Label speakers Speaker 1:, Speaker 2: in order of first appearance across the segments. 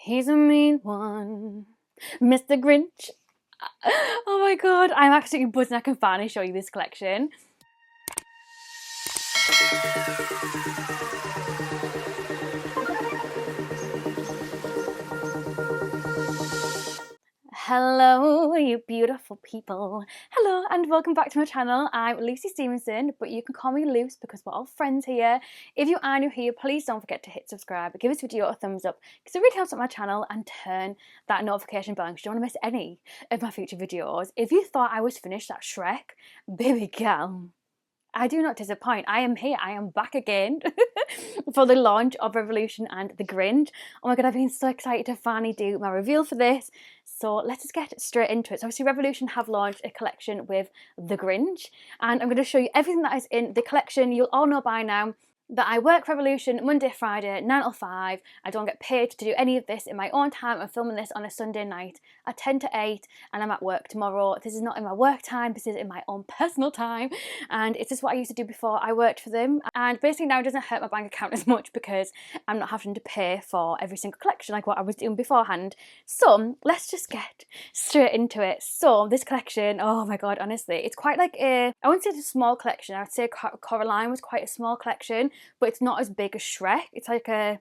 Speaker 1: He's a mean one, Mr. Grinch. Oh my god, I'm absolutely buzzing I can finally show you this collection. Hello, you beautiful people. Hello and welcome back to my channel. I'm Luce Stephenson, but you can call me Luce because we're all friends here. If you are new here, please don't forget to hit subscribe, give this video a thumbs up because it really helps out my channel, and turn that notification bell because you don't want to miss any of my future videos. If you thought I was finished at Shrek, baby girl, I do not disappoint. I am here. I am back again for the launch of Revolution and the Grinch. Oh my god, I've been so excited to finally do my reveal for this. So let's just get straight into it. So obviously Revolution have launched a collection with the Grinch, and I'm going to show you everything that is in the collection. You'll all know by now that I work Revolution Monday, Friday, 9 till 5. I don't get paid to do any of this in my own time. I'm filming this on a Sunday night at 10 to 8 and I'm at work tomorrow. This is not in my work time, this is in my own personal time, and it's just what I used to do before I worked for them. And basically now it doesn't hurt my bank account as much because I'm not having to pay for every single collection like what I was doing beforehand. So let's just get straight into it. So this collection, oh my god, honestly, it's quite like I wouldn't say it's a small collection. I would say Coraline was quite a small collection, but it's not as big as Shrek. It's like a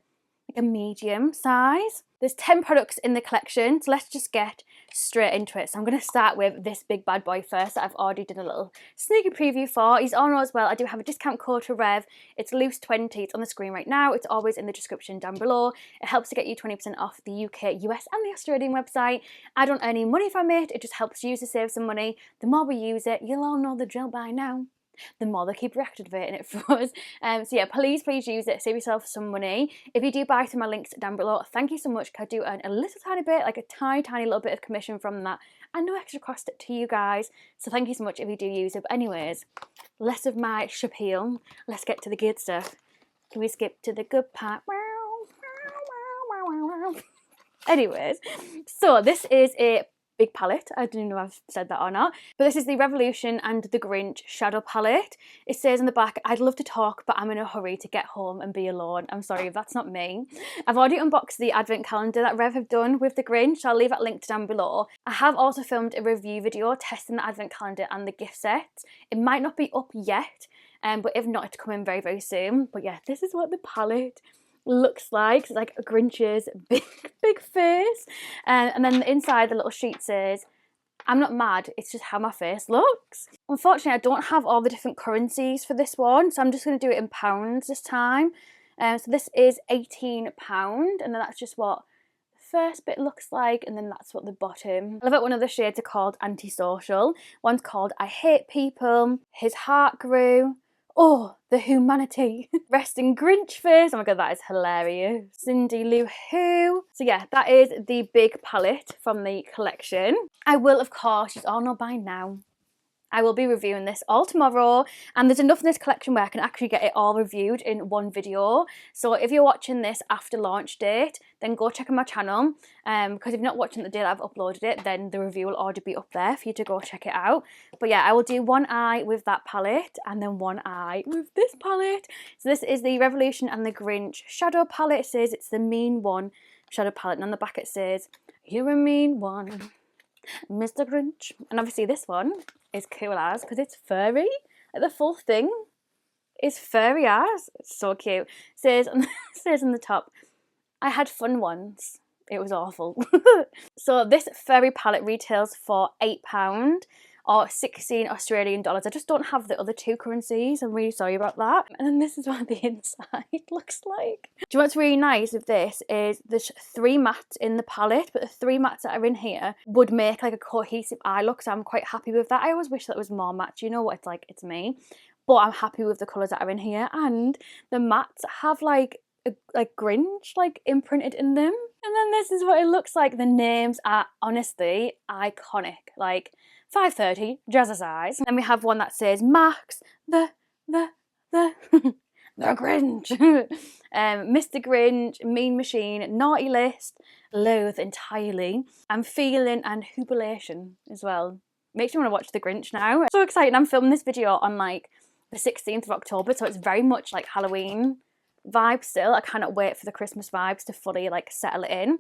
Speaker 1: medium size. There's 10 products in the collection, so let's just get straight into it. So I'm going to start with this big bad boy first that I've already done a little sneaky preview for. He's on as well. I do have a discount code to Rev. It's Luce20. It's on the screen right now. It's always in the description down below. It helps to get you 20% off the UK, US and the Australian website. I don't earn any money from it. It just helps you to save some money. The more we use it, you'll all know the drill by now, the more they keep reactivating it for us. So yeah, please use it, save yourself some money. If you do buy through my links down below, thank you so much, because I do earn a little tiny bit, like a tiny little bit of commission from that, and no extra cost to you guys, so thank you so much if you do use it. But anyways, less of my spiel, let's get to the good stuff. Can we skip to the good part? Anyways, so this is a big palette. I don't know if I've said that or not, but this is the Revolution and the Grinch shadow palette. It says on the back, I'd love to talk, but I'm in a hurry to get home and be alone. I'm sorry if that's not me. I've already unboxed the advent calendar that Rev have done with the Grinch, so I'll leave that linked down below. I have also filmed a review video testing the advent calendar and the gift sets. It might not be up yet, but if not, it's coming very soon. But yeah, this is what the palette looks like. It's like a Grinch's big face, and then inside the little sheet says, I'm not mad, it's just how my face looks. Unfortunately, I don't have all the different currencies for this one, so I'm just going to do it in pounds this time. So this is £18, and then that's just what the first bit looks like, and then that's what the bottom. I love it. One of the shades are called Antisocial, one's called I Hate People, His Heart Grew, oh, the humanity. Resting Grinch face. Oh my god, that is hilarious. Cindy Lou Who. So yeah, that is the big palette from the collection. I will, of course, you all know by now, I will be reviewing this all tomorrow, and there's enough in this collection where I can actually get it all reviewed in one video. So if you're watching this after launch date, then go check on my channel, because if you're not watching the day that I've uploaded it, then the review will already be up there for you to go check it out. But yeah, I will do one eye with that palette and then one eye with this palette. So this is the Revolution and the Grinch shadow palette. It says it's the mean one shadow palette, and on the back it says, you're a mean one, Mr. Grinch. And obviously this one is cool as, because it's furry. Like the full thing is furry as. It's so cute. It says on the top, I had fun once. It was awful. So this furry palette retails for £8 or 16 Australian dollars. I just don't have the other two currencies. I'm really sorry about that. And then this is what the inside looks like. Do you know what's really nice with this is there's 3 mattes in the palette, but the 3 mattes that are in here would make like a cohesive eye look, so I'm quite happy with that. I always wish that was more matte. You know what it's like, it's me. But I'm happy with the colours that are in here, and the mattes have like Grinch like imprinted in them. And then this is what it looks like. The names are honestly iconic. Like 530, Jazzercise. Then we have one that says Max, the Grinch, Mr. Grinch, Mean Machine, Naughty List, Loathe Entirely, and Feeling and Jubilation as well. Makes me want to watch The Grinch now. So excited. I'm filming this video on like the 16th of October, so it's very much like Halloween vibe still. I cannot wait for the Christmas vibes to fully like settle in.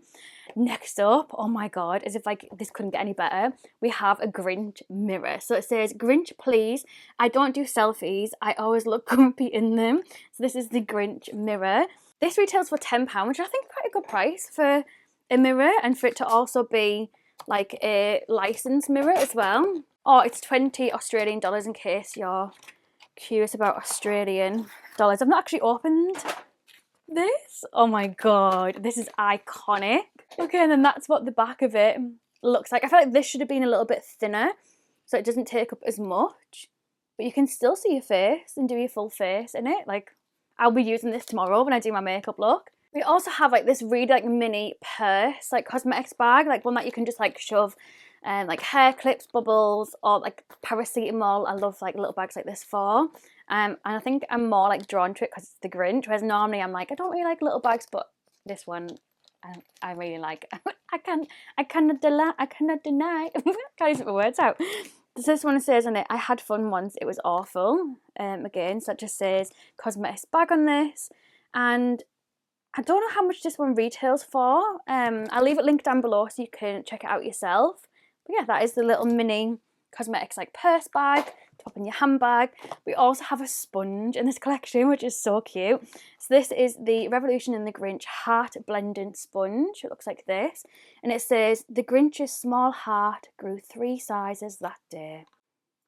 Speaker 1: Next up, oh my god, as if like this couldn't get any better, we have a Grinch mirror. So it says, Grinch please, I don't do selfies, I always look comfy in them. So this is the Grinch mirror. This retails for £10, which I think is quite a good price for a mirror, and for it to also be like a licensed mirror as well. Oh, it's 20 Australian dollars in case you're curious about Australian dollars. I've not actually opened this. Oh my god, this is iconic. Okay, and then that's what the back of it looks like. I feel like this should have been a little bit thinner so it doesn't take up as much, but you can still see your face and do your full face in it. Like, I'll be using this tomorrow when I do my makeup look. We also have like this really like mini purse, like cosmetics bag, like one that you can just like shove like hair clips, bubbles, or like paracetamol. I love like little bags like this for. And I think I'm more like drawn to it because it's the Grinch, whereas normally I'm like, I don't really like little bags, but this one I really like. I cannot deny. I can't even get my words out. This one says on it, I had fun once, it was awful. Again, so it just says cosmetics bag on this, and I don't know how much this one retails for. I'll leave it linked down below so you can check it out yourself. But yeah, that is the little mini cosmetics like purse bag to pop in your handbag. We also have a sponge in this collection, which is so cute. So this is the Revolution in the Grinch Heart Blending Sponge. It looks like this. And it says, the Grinch's small heart grew 3 sizes that day.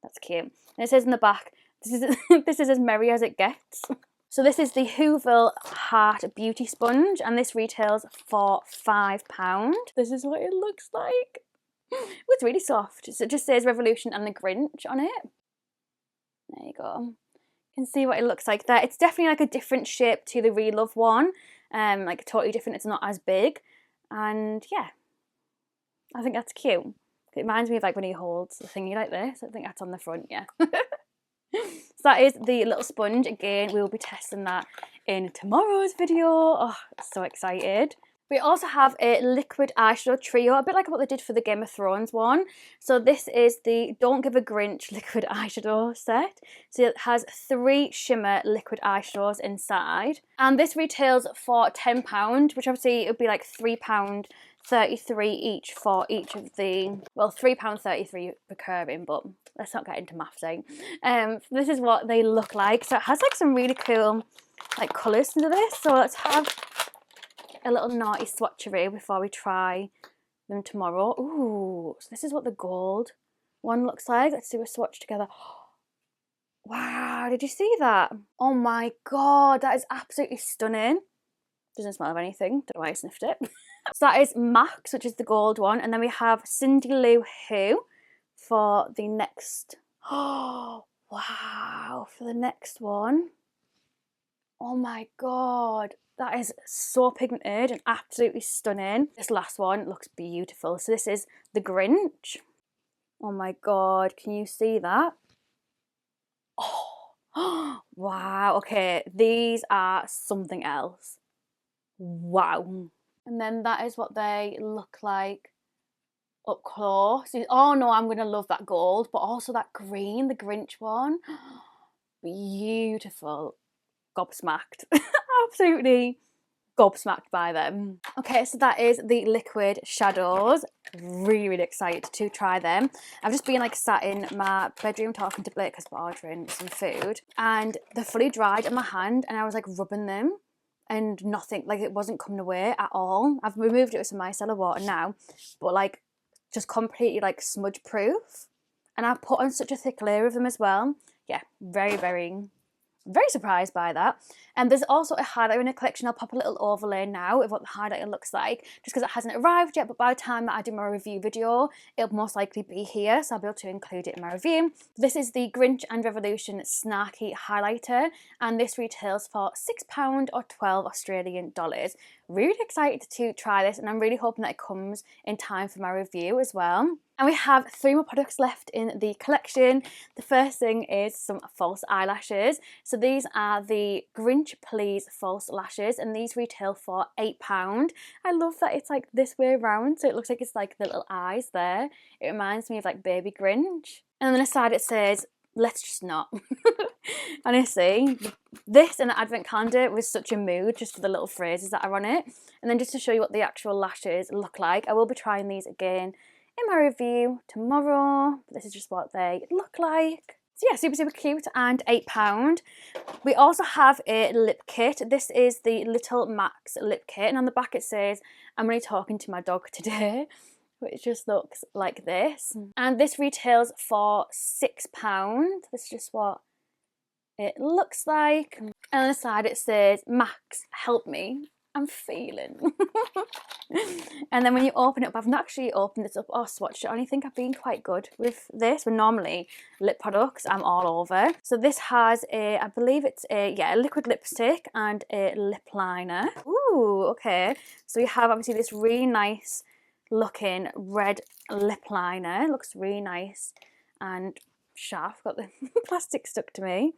Speaker 1: That's cute. And it says in the back, this is as merry as it gets. So this is the Whoville Heart Beauty Sponge, and this retails for £5. This is what it looks like. It's really soft. So it just says Revolution and the Grinch on it. There you go. You can see what it looks like there. It's definitely like a different shape to the Real Love one. Like totally different. It's not as big. And yeah, I think that's cute. It reminds me of like when he holds the thingy like this. I think that's on the front, yeah. So that is the little sponge. Again, we will be testing that in tomorrow's video. Oh, so excited. We also have a liquid eyeshadow trio, a bit like what they did for the Game of Thrones one. So this is the Don't Give a Grinch liquid eyeshadow set. So it has 3 shimmer liquid eyeshadows inside. And this retails for £10, which obviously it would be like £3.33 each for each of the, well, £3.33 per curving, but let's not get into mathsing. This is what they look like. So it has like some really cool like colours into this. So let's have a little naughty swatchery before we try them tomorrow. Ooh, so this is what the gold one looks like. Let's do a swatch together. Wow, did you see that? Oh my god, that is absolutely stunning. Doesn't smell of anything, don't know why I sniffed it. So that is Max, which is the gold one, and then we have Cindy Lou Who for the next. Oh wow, for the next one. Oh my god, that is so pigmented and absolutely stunning. This last one looks beautiful. So this is the Grinch. Oh my god, can you see that? Oh, wow, okay, these are something else. Wow. And then that is what they look like up close. Oh no, I'm gonna love that gold, but also that green, the Grinch one. Beautiful. Gobsmacked. Absolutely gobsmacked by them. Okay, so that is the liquid shadows. Really, really excited to try them. I've just been like sat in my bedroom talking to Blake because we're ordering some food, and they're fully dried in my hand, and I was like rubbing them and nothing, like it wasn't coming away at all. I've removed it with some micellar water now, but like just completely like smudge proof, and I've put on such a thick layer of them as well. Yeah, very, very surprised by that. And there's also a highlighter in a collection. I'll pop a little overlay now of what the highlighter looks like, just because it hasn't arrived yet, but by the time that I do my review video, it'll most likely be here, so I'll be able to include it in my review. This is the Grinch and Revolution Snarky Highlighter, and this retails for £6 or 12 Australian dollars. Really excited to try this, and I'm really hoping that it comes in time for my review as well. And we have 3 more products left in the collection. The first thing is some false eyelashes. So these are the Grinch Please false lashes, and these retail for £8. I love that it's like this way around, so it looks like it's like the little eyes there. It reminds me of like Baby Grinch. And then on the side it says let's just not. Honestly, this and the advent calendar was such a mood just for the little phrases that are on it. And then just to show you what the actual lashes look like, I will be trying these again in my review tomorrow. This is just what they look like. So yeah, super, super cute and £8. We also have a lip kit. This is the Little Max lip kit, and on the back it says, I'm only talking to my dog today, which just looks like this. And this retails for £6. This is just what it looks like. And on the side it says, Max, help me, I'm feeling. And then when you open it up, I've not actually opened this up or swatched it. I only think I've been quite good with this, but normally lip products I'm all over. So this has a, I believe it's a, yeah, a liquid lipstick and a lip liner. Ooh, okay. So you have obviously this really nice looking red lip liner. It looks really nice and sharp. Got the plastic stuck to me.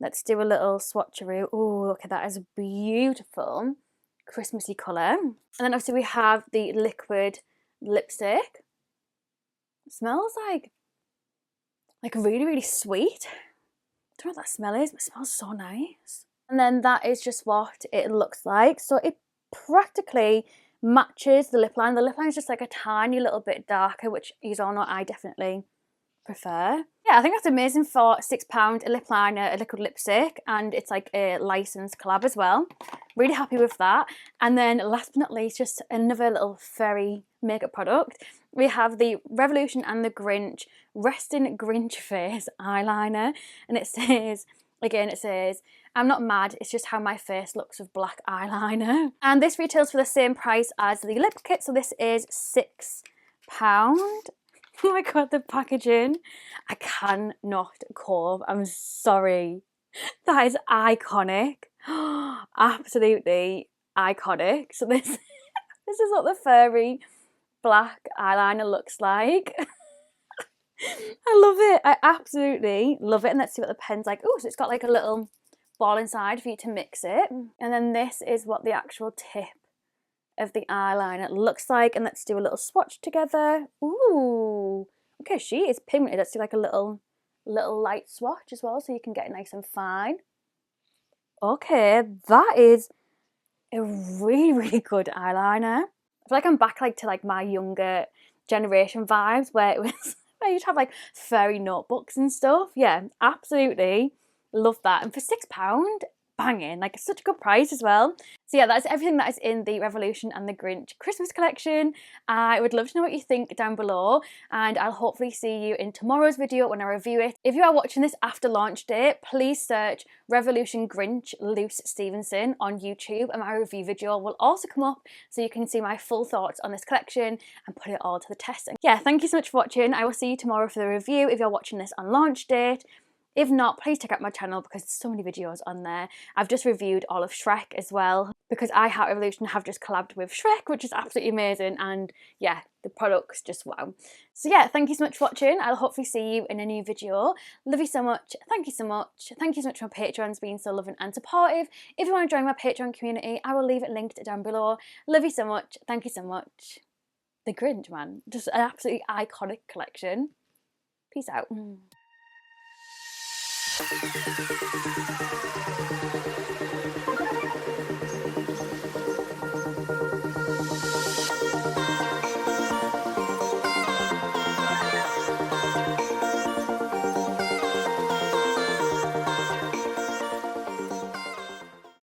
Speaker 1: Let's do a little swatcheroo. Oh, look at that, is beautiful. Christmassy colour. And then obviously we have the liquid lipstick. It smells like really, really sweet. I don't know what that smell is, but it smells so nice. And then that is just what it looks like. So it practically matches the lip line. The lip line is just like a tiny little bit darker, which you all know I definitely prefer. Yeah, I think that's amazing for £6, a lip liner, a liquid lipstick, and it's like a licensed collab as well. Really happy with that. And then last but not least, just another little fairy makeup product. We have the Revolution and the Grinch Resting Grinch Face eyeliner, and it says, again, it says, I'm not mad, it's just how my face looks with black eyeliner. And this retails for the same price as the lip kit, so this is £6. Oh my god, the packaging. I cannot cope. I'm sorry. That is iconic. Absolutely iconic. So this is what the furry black eyeliner looks like. I love it. I absolutely love it. And let's see what the pen's like. Oh, so it's got like a little ball inside for you to mix it. And then this is what the actual tip of the eyeliner looks like, and let's do a little swatch together. Ooh, okay, she is pigmented. Let's do like a little light swatch as well so you can get it nice and fine. Okay, that is a really, really good eyeliner. I feel like I'm back like to like my younger generation vibes where it was where you'd have like fairy notebooks and stuff. Yeah, absolutely love that. And for £6, banging, like such a good price as well. So yeah, that's everything that is in the Revolution and the Grinch Christmas collection. I would love to know what you think down below, and I'll hopefully see you in tomorrow's video when I review it. If you are watching this after launch date, please search Revolution Grinch Luce Stephenson on YouTube, and my review video will also come up so you can see my full thoughts on this collection and put it all to the test. And yeah, thank you so much for watching. I will see you tomorrow for the review if you're watching this on launch date. If not, please check out my channel because there's so many videos on there. I've just reviewed all of Shrek as well because I Heart Revolution have just collabed with Shrek, which is absolutely amazing, and yeah, the products just wow. So yeah, thank you so much for watching. I'll hopefully see you in a new video. Love you so much. Thank you so much. Thank you so much for my Patrons being so loving and supportive. If you want to join my Patreon community, I will leave it linked down below. Love you so much. Thank you so much. The Grinch, man. Just an absolutely iconic collection. Peace out.